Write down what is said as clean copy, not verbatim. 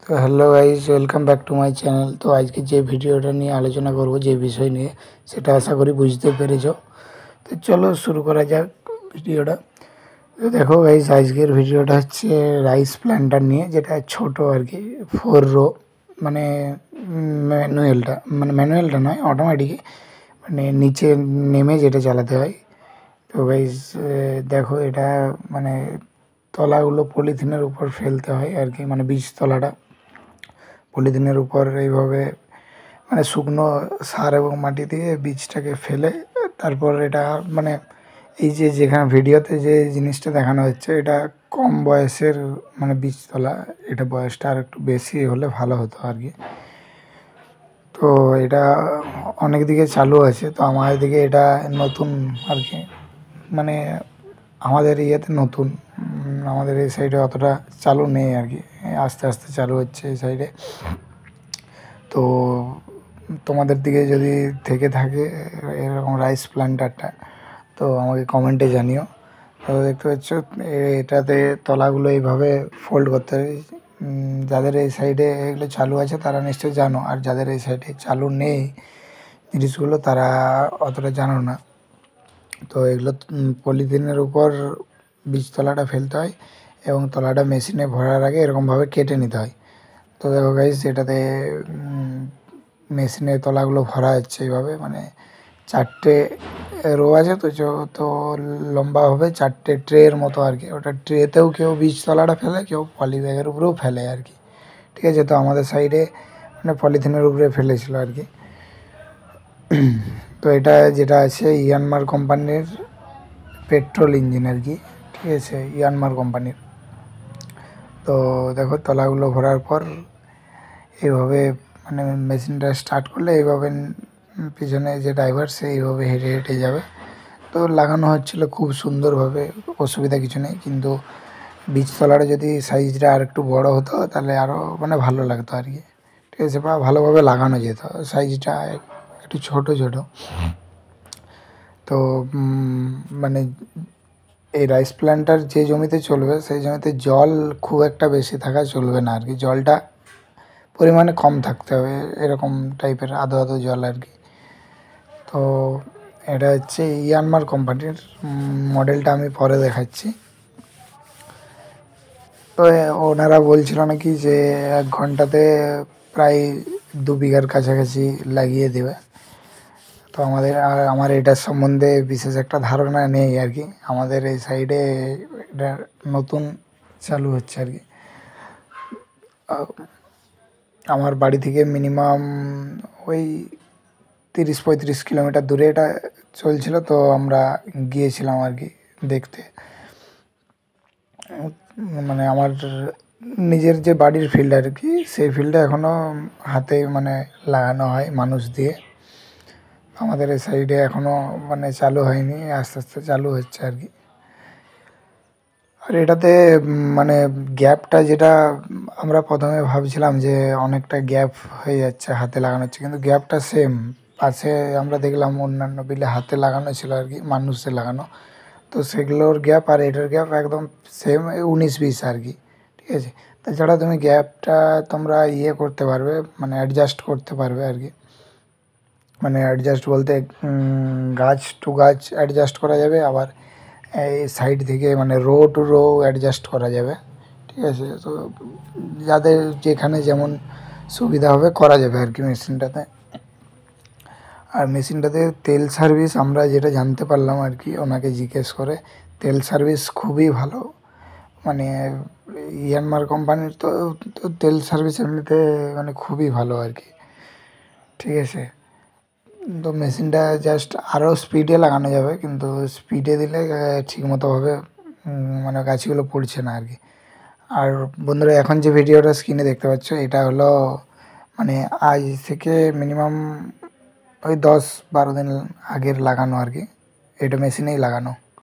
তো hello guys, welcome back to my channel. তো আজকে যে ভিডিওটা নিয়ে আলোচনা করব, যে বিষয় নিয়ে, সেটা আশা করি বুঝতে পেরেছো। তো চলো শুরু করা যাক ভিডিওটা। তো দেখো গাইজ, আজকের ভিডিওটা হচ্ছে রাইস প্ল্যান্টার নিয়ে, যেটা ছোট আর কি, 4 রো, মানে ম্যানুয়ালটা নয়, অটোমেটিক, মানে নিচে নেমে যেটা চালাতে হয়। তো গাইজ দেখো, এটা মানে তলাগুলো পলিথিনের উপর ফেলতে হয় আর কি, মানে বীজতলাটা পলিথিনের উপর এইভাবে মানে শুকনো সার এবং মাটি দিয়ে বীজটাকে ফেলে, তারপর এটা মানে এই যে যেখানে ভিডিওতে যে জিনিসটা দেখানো হচ্ছে, এটা কম বয়সের মানে বীজতলা, এটা বয়সটা আর একটু বেশি হলে ভালো হতো আর কি। তো এটা অনেক দিকে চালু আছে, তো আমাদের দিকে এটা নতুন আর কি, মানে আমাদের ইয়েতে নতুন, আমাদের এই সাইডে অতটা চালু নেই আর কি, আস্তে আস্তে চালু হচ্ছে এই সাইডে। তো তোমাদের দিকে যদি থেকে থাকে এরকম রাইস প্ল্যান্টারটা, তো আমাকে কমেন্টে জানিও। তো দেখতে পাচ্ছ এটাতে তলাগুলো এইভাবে ফোল্ড করতে হয়। যাদের এই সাইডে এগুলো চালু আছে তারা নিশ্চয়ই জানো, আর যাদের এই সাইডে চালু নেই জিনিসগুলো তারা অতটা জানো না। তো এগুলো পলিথিনের উপর বীজতলাটা ফেলতে হয় এবং তলাটা মেশিনে ভরার আগে এরকমভাবে কেটে নিতে হয়। তো দেখো গাইস, এটাতে মেশিনের তলাগুলো ভরা হচ্ছে এইভাবে, মানে 4টে রো আছে, তো লম্বা হবে 4টে ট্রের মতো আর কি। ওটা ট্রেতেও কেউ বীজতলাটা ফেলে, কেউ পলি ব্যাগের উপরেও ফেলে আর কি, ঠিক আছে। তো আমাদের সাইডে মানে পলিথিনের উপরে ফেলেছিল আর কি। তো এটা যেটা আছে ইয়ানমার কোম্পানির পেট্রোল ইঞ্জিন আর কি, ঠিক আছে, ইয়ানমার কোম্পানির। তো দেখো তলাগুলো ভরার পর এইভাবে মানে মেশিনটা স্টার্ট করলে এইভাবে পিছনে যে ড্রাইভার সে এইভাবে হেঁটে হেঁটে যাবে। তো লাগানো হচ্ছিলো খুব সুন্দরভাবে, অসুবিধা কিছু নেই, কিন্তু বীজতলাটা যদি সাইজটা আর একটু বড়ো হতো তাহলে আরও মানে ভালো লাগতো আর কি, ঠিক আছে, বা ভালোভাবে লাগানো যেত। সাইজটা একটু ছোটো ছোটো। তো মানে এই রাইস প্ল্যান্টার যে জমিতে চলবে সেই জমিতে জল খুব একটা বেশি থাকা চলবে না আর কি, জলটা পরিমাণে কম থাকতে হবে, এরকম টাইপের আধো আধো জল আর কি। তো এটা হচ্ছে ইয়ানমার কোম্পানির, মডেলটা আমি পরে দেখাচ্ছি। তো ওনারা বলছিল নাকি যে 1 ঘন্টাতে প্রায় 2 বিঘার কাছাকাছি লাগিয়ে দেবে। তো আমার এটার সম্বন্ধে বিশেষ একটা ধারণা নেই আর কি, আমাদের এই সাইডে এটা নতুন চালু হচ্ছে আর কি। আমার বাড়ি থেকে মিনিমাম ওই 30-35 কিলোমিটার দূরে এটা চলছিল, তো আমরা গিয়েছিলাম আর কি দেখতে। মানে আমার নিজের যে বাড়ির ফিল্ড আর কি, সেই ফিল্ডে এখনও হাতে মানে লাগানো হয় মানুষ দিয়ে। আমাদের এই সাইডে এখনও মানে চালু হয়নি, আস্তে আস্তে চালু হচ্ছে আর কি। আর এটাতে মানে গ্যাপটা যেটা আমরা প্রথমে ভাবছিলাম যে অনেকটা গ্যাপ হয়ে যাচ্ছে হাতে লাগানো হচ্ছে, কিন্তু গ্যাপটা সেম। পাশে আমরা দেখলাম অন্যান্য বিলে হাতে লাগানো ছিল আর কি, মানুষে লাগানো, তো সেগুলোর গ্যাপ আর এটার গ্যাপ একদম সেম, 19-20 আর কি, ঠিক আছে। তাছাড়া তুমি গ্যাপটা তোমরা ইয়ে করতে পারবে, মানে অ্যাডজাস্ট করতে পারবে আর কি। মানে অ্যাডজাস্ট বলতে গাছ টু গাছ অ্যাডজাস্ট করা যাবে, আবার এই সাইড থেকে মানে রো টু রো অ্যাডজাস্ট করা যাবে, ঠিক আছে। তো যাদের যেখানে যেমন সুবিধা হবে করা যাবে আর কি মেশিনটাতে। আর মেশিনটাতে তেল সার্ভিস আমরা যেটা জানতে পারলাম আর কি ওনাকে জিজ্ঞেস করে, তেল সার্ভিস খুবই ভালো। মানে ইয়ানমার কোম্পানির তো তেল সার্ভিস এমনিতে মানে খুবই ভালো আর কি, ঠিক আছে। তো মেশিনটা জাস্ট আরও স্পিডে লাগানো যাবে, কিন্তু স্পিডে দিলে ঠিকমতোভাবে মানে গাছগুলো পড়ছে না আর কি। আর বন্ধুরা, এখন যে ভিডিওটা স্ক্রিনে দেখতে পাচ্ছ এটা হলো মানে আজ থেকে মিনিমাম ওই 10-12 দিন আগের লাগানো আর কি, এটা মেশিনেই লাগানো।